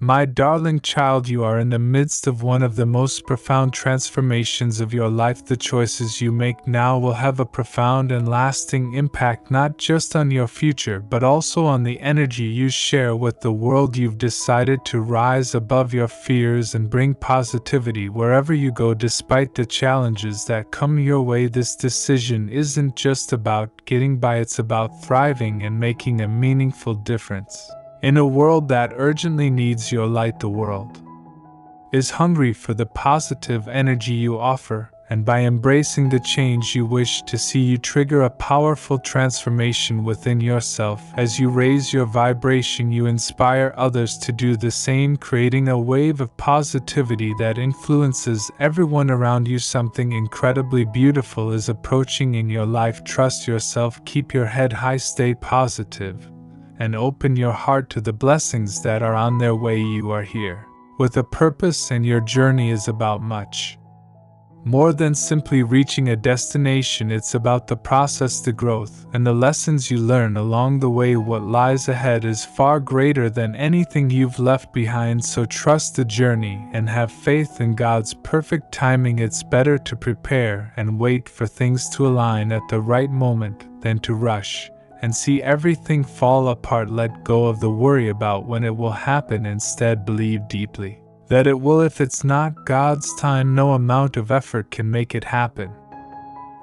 My darling child, you are in the midst of one of the most profound transformations of your life. The choices you make now will have a profound and lasting impact not just on your future but also on the energy you share with the world. You've decided to rise above your fears and bring positivity wherever you go despite the challenges that come your way. This decision isn't just about getting by, it's about thriving and making a meaningful difference. In a world that urgently needs your light, the world is hungry for the positive energy you offer, and by embracing the change you wish to see, you trigger a powerful transformation within yourself. As you raise your vibration, you inspire others to do the same, creating a wave of positivity that influences everyone around you. Something incredibly beautiful is approaching in your life. Trust yourself, keep your head high, stay positive, and open your heart to the blessings that are on their way. You are here with a purpose, and your journey is about much more than simply reaching a destination. It's about the process, the growth, and the lessons you learn along the way. What lies ahead is far greater than anything you've left behind, so trust the journey and have faith in God's perfect timing. It's better to prepare and wait for things to align at the right moment than to rush and see everything fall apart. Let go of the worry about when it will happen. Instead, believe deeply that it will. If it's not God's time, no amount of effort can make it happen.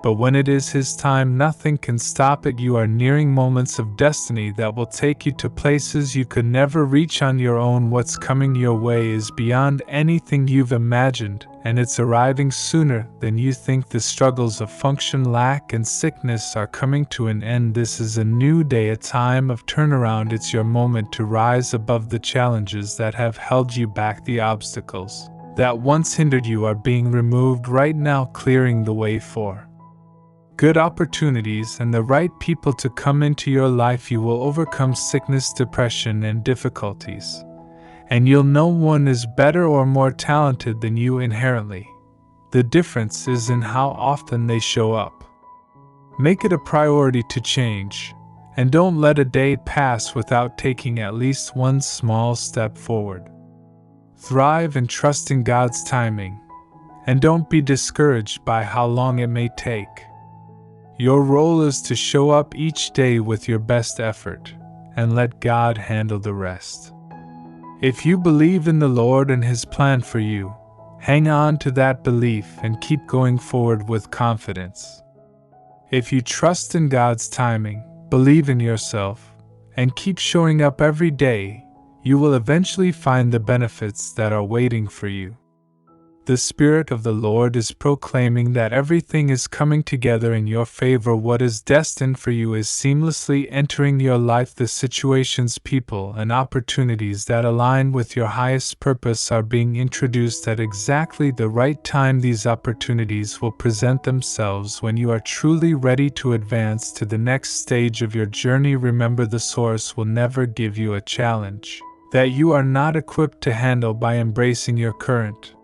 But when it is His time, nothing can stop it. You are nearing moments of destiny that will take you to places you could never reach on your own. What's coming your way is beyond anything you've imagined, and it's arriving sooner than you think. The struggles of function, lack, and sickness are coming to an end. This is a new day, a time of turnaround. It's your moment to rise above the challenges that have held you back. The obstacles that once hindered you are being removed right now, clearing the way for good opportunities and the right people to come into your life. You will overcome sickness, depression, and difficulties, and you'll know one is better or more talented than you inherently. The difference is in how often they show up. Make it a priority to change, and don't let a day pass without taking at least one small step forward. Thrive and trust in God's timing, and don't be discouraged by how long it may take. Your role is to show up each day with your best effort, and let God handle the rest. If you believe in the Lord and His plan for you, hang on to that belief and keep going forward with confidence. If you trust in God's timing, believe in yourself, and keep showing up every day, you will eventually find the benefits that are waiting for you. The Spirit of the Lord is proclaiming that everything is coming together in your favor. What is destined for you is seamlessly entering your life. The situations, people, and opportunities that align with your highest purpose are being introduced at exactly the right time. These opportunities will present themselves when you are truly ready to advance to the next stage of your journey. Remember, the source will never give you a challenge that you are not equipped to handle. By embracing your current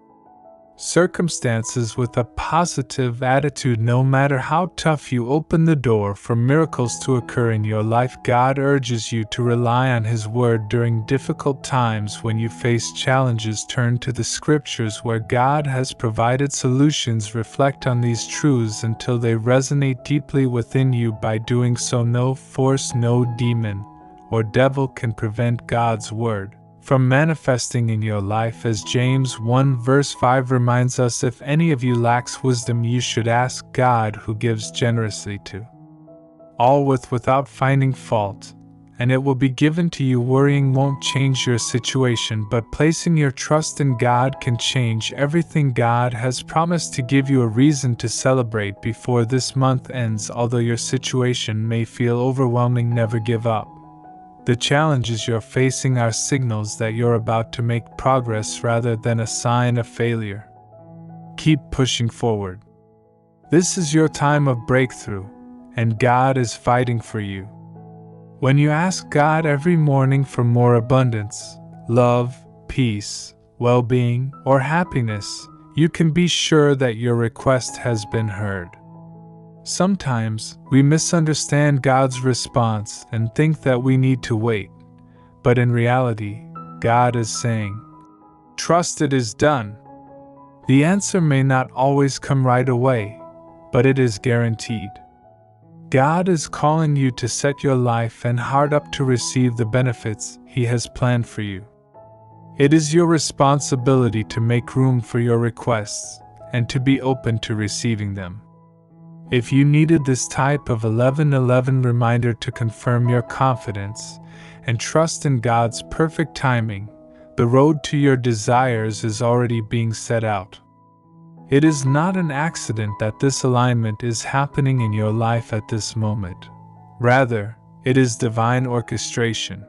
circumstances with a positive attitude, no matter how tough, you open the door for miracles to occur in your life. God urges you to rely on His Word during difficult times. When you face challenges, turn to the Scriptures where God has provided solutions. Reflect on these truths until they resonate deeply within you. By doing so, no force, no demon or devil can prevent God's Word from manifesting in your life. As James 1 verse 5 reminds us, if any of you lacks wisdom, you should ask God, who gives generously to all without finding fault, and it will be given to you. Worrying won't change your situation, but placing your trust in God can change everything. God has promised to give you a reason to celebrate before this month ends. Although your situation may feel overwhelming, never give up. The challenges you're facing are signals that you're about to make progress rather than a sign of failure. Keep pushing forward. This is your time of breakthrough, and God is fighting for you. When you ask God every morning for more abundance, love, peace, well-being, or happiness, you can be sure that your request has been heard. Sometimes, we misunderstand God's response and think that we need to wait, but in reality, God is saying, "Trust, it is done." The answer may not always come right away, but it is guaranteed. God is calling you to set your life and heart up to receive the benefits He has planned for you. It is your responsibility to make room for your requests and to be open to receiving them. If you needed this type of 11:11 reminder to confirm your confidence and trust in God's perfect timing, the road to your desires is already being set out. It is not an accident that this alignment is happening in your life at this moment. Rather, it is divine orchestration.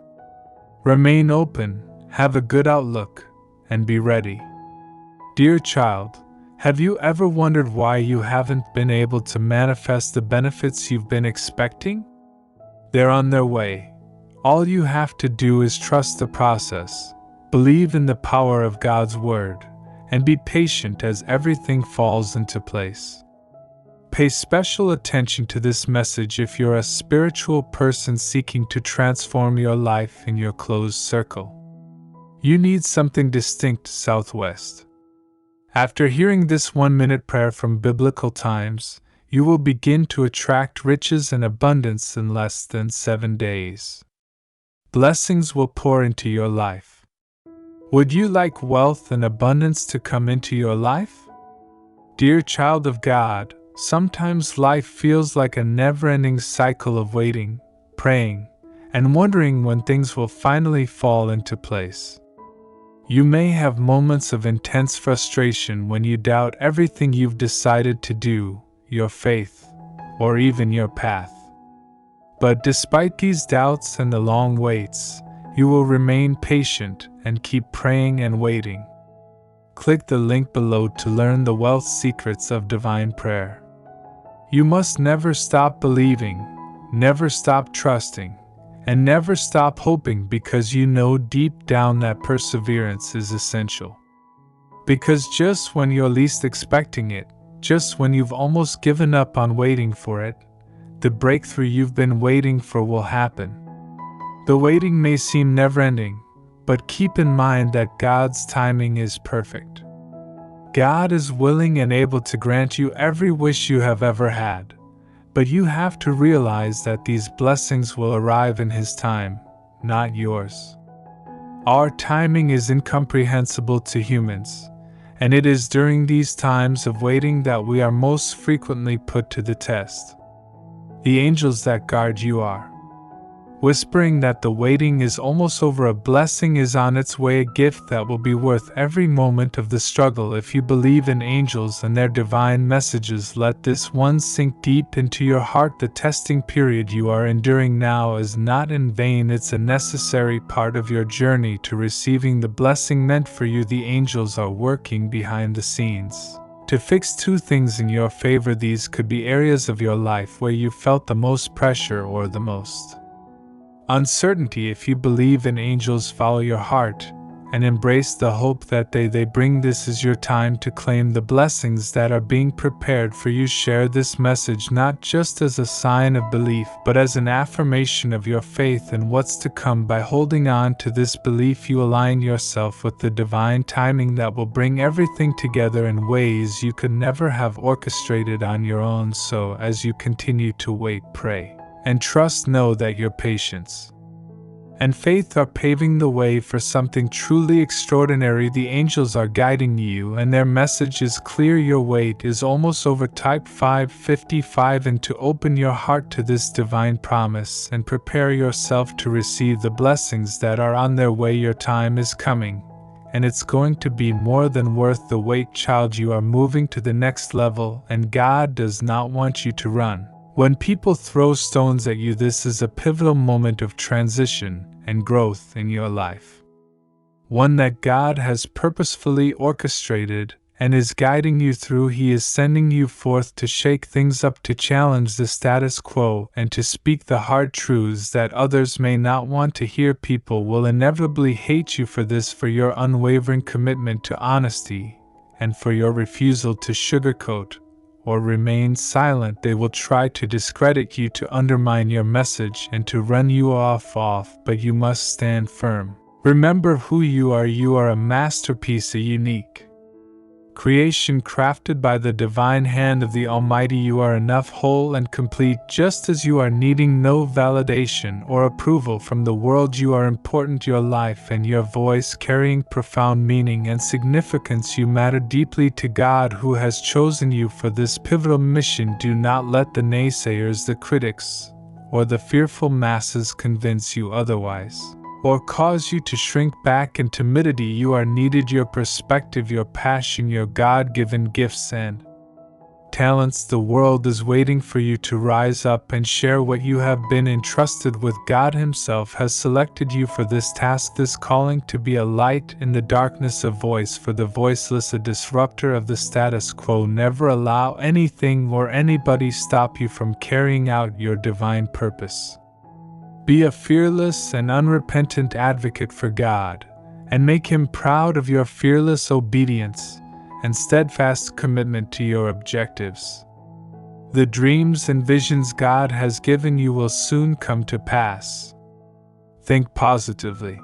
Remain open, have a good outlook, and be ready. Dear child, have you ever wondered why you haven't been able to manifest the benefits you've been expecting? They're on their way. All you have to do is trust the process, believe in the power of God's Word, and be patient as everything falls into place. Pay special attention to this message if you're a spiritual person seeking to transform your life in your closed circle. You need something distinct, Southwest. After hearing this 1-minute prayer from biblical times, you will begin to attract riches and abundance in less than 7 days. Blessings will pour into your life. Would you like wealth and abundance to come into your life? Dear child of God, sometimes life feels like a never-ending cycle of waiting, praying, and wondering when things will finally fall into place. You may have moments of intense frustration when you doubt everything you've decided to do, your faith, or even your path. But despite these doubts and the long waits, you will remain patient and keep praying and waiting. Click the link below to learn the wealth secrets of divine prayer. You must never stop believing, never stop trusting, and never stop hoping, because you know deep down that perseverance is essential. Because just when you're least expecting it, just when you've almost given up on waiting for it, the breakthrough you've been waiting for will happen. The waiting may seem never-ending, but keep in mind that God's timing is perfect. God is willing and able to grant you every wish you have ever had, but you have to realize that these blessings will arrive in His time, not yours. Our timing is incomprehensible to humans, and it is during these times of waiting that we are most frequently put to the test. The angels that guard you are whispering that the waiting is almost over, a blessing is on its way, a gift that will be worth every moment of the struggle. If you believe in angels and their divine messages, let this one sink deep into your heart. The testing period you are enduring now is not in vain. It's a necessary part of your journey to receiving the blessing meant for you. The angels are working behind the scenes to fix 2 things in your favor. These could be areas of your life where you felt the most pressure or the most uncertainty. If you believe in angels, follow your heart and embrace the hope that they bring. This is your time to claim the blessings that are being prepared for you. Share this message not just as a sign of belief, but as an affirmation of your faith in what's to come. By holding on to this belief, you align yourself with the divine timing that will bring everything together in ways you could never have orchestrated on your own. So as you continue to wait, pray, and trust, know that your patience and faith are paving the way for something truly extraordinary. The angels are guiding you, and their message is clear. Your wait is almost over. Type 555 and to open your heart to this divine promise and prepare yourself to receive the blessings that are on their way. Your time is coming, and it's going to be more than worth the wait. Child, you are moving to the next level, and God does not want you to run. When people throw stones at you, this is a pivotal moment of transition and growth in your life. One that God has purposefully orchestrated and is guiding you through. He is sending you forth to shake things up, to challenge the status quo, and to speak the hard truths that others may not want to hear. People will inevitably hate you for this, for your unwavering commitment to honesty, and for your refusal to sugarcoat or remain silent. They will try to discredit you, to undermine your message, and to run you off, but you must stand firm. Remember who you are. You are a masterpiece, a unique creation crafted by the divine hand of the Almighty. You are enough, whole and complete, just as you are, needing no validation or approval from the world. You are important, your life and your voice carrying profound meaning and significance. You matter deeply to God, who has chosen you for this pivotal mission. Do not let the naysayers, the critics, or the fearful masses convince you otherwise, or cause you to shrink back in timidity. You are needed. Your perspective, your passion, your God-given gifts and talents. The world is waiting for you to rise up and share what you have been entrusted with. God Himself has selected you for this task, this calling, to be a light in the darkness, a voice for the voiceless, a disruptor of the status quo. Never allow anything or anybody stop you from carrying out your divine purpose. Be a fearless and unrepentant advocate for God, and make Him proud of your fearless obedience and steadfast commitment to your objectives. The dreams and visions God has given you will soon come to pass. Think positively.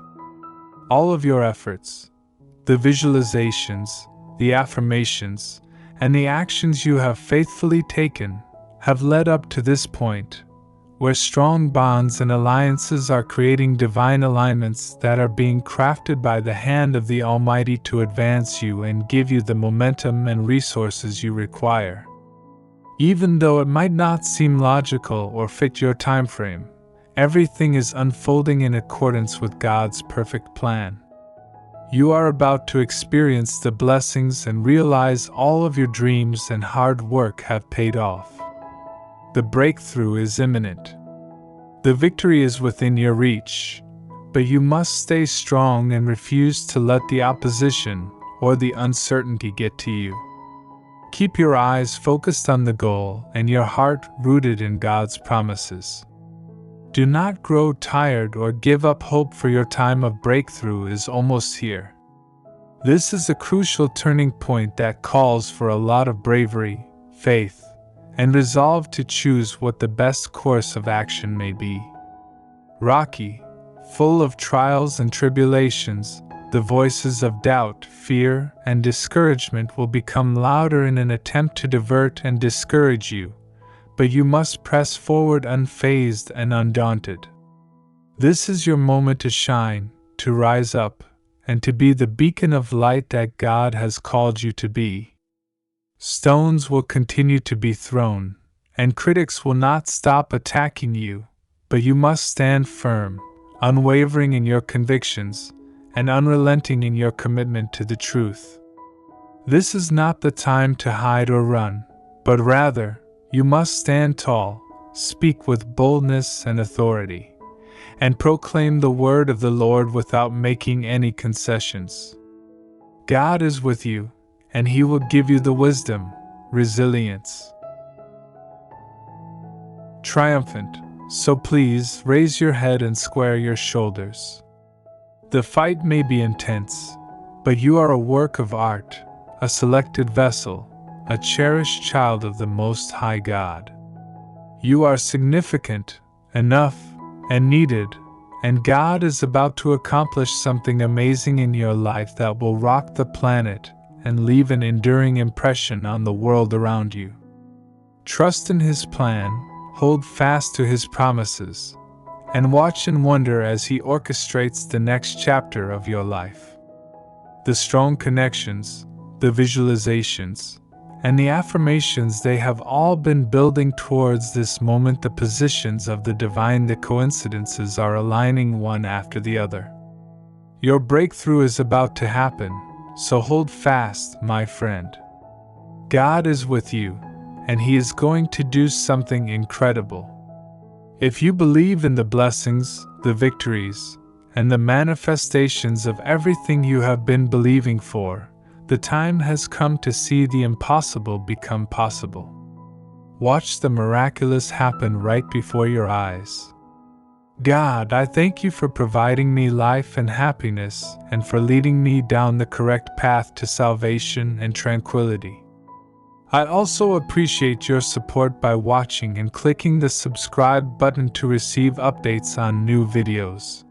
All of your efforts, the visualizations, the affirmations, and the actions you have faithfully taken, have led up to this point, where strong bonds and alliances are creating divine alignments that are being crafted by the hand of the Almighty to advance you and give you the momentum and resources you require. Even though it might not seem logical or fit your time frame, everything is unfolding in accordance with God's perfect plan. You are about to experience the blessings and realize all of your dreams and hard work have paid off. The breakthrough is imminent. The victory is within your reach, but you must stay strong and refuse to let the opposition or the uncertainty get to you. Keep your eyes focused on the goal and your heart rooted in God's promises. Do not grow tired or give up hope, for your time of breakthrough is almost here. This is a crucial turning point that calls for a lot of bravery, faith, and resolve to choose what the best course of action may be. Rocky, full of trials and tribulations, the voices of doubt, fear, and discouragement will become louder in an attempt to divert and discourage you, but you must press forward unfazed and undaunted. This is your moment to shine, to rise up, and to be the beacon of light that God has called you to be. Stones will continue to be thrown, and critics will not stop attacking you, but you must stand firm, unwavering in your convictions, and unrelenting in your commitment to the truth. This is not the time to hide or run, but rather, you must stand tall, speak with boldness and authority, and proclaim the word of the Lord without making any concessions. God is with you, and He will give you the wisdom, resilience. Triumphant, so please raise your head and square your shoulders. The fight may be intense, but you are a work of art, a selected vessel, a cherished child of the Most High God. You are significant, enough, and needed, and God is about to accomplish something amazing in your life that will rock the planet and leave an enduring impression on the world around you. Trust in His plan, hold fast to His promises, and watch and wonder as He orchestrates the next chapter of your life. The strong connections, the visualizations, and the affirmations, they have all been building towards this moment. The positions of the divine, the coincidences are aligning one after the other. Your breakthrough is about to happen, so hold fast, my friend. God is with you, and He is going to do something incredible. If you believe in the blessings, the victories, and the manifestations of everything you have been believing for, the time has come to see the impossible become possible. Watch the miraculous happen right before your eyes. God, I thank you for providing me life and happiness, and for leading me down the correct path to salvation and tranquility. I also appreciate your support by watching and clicking the subscribe button to receive updates on new videos.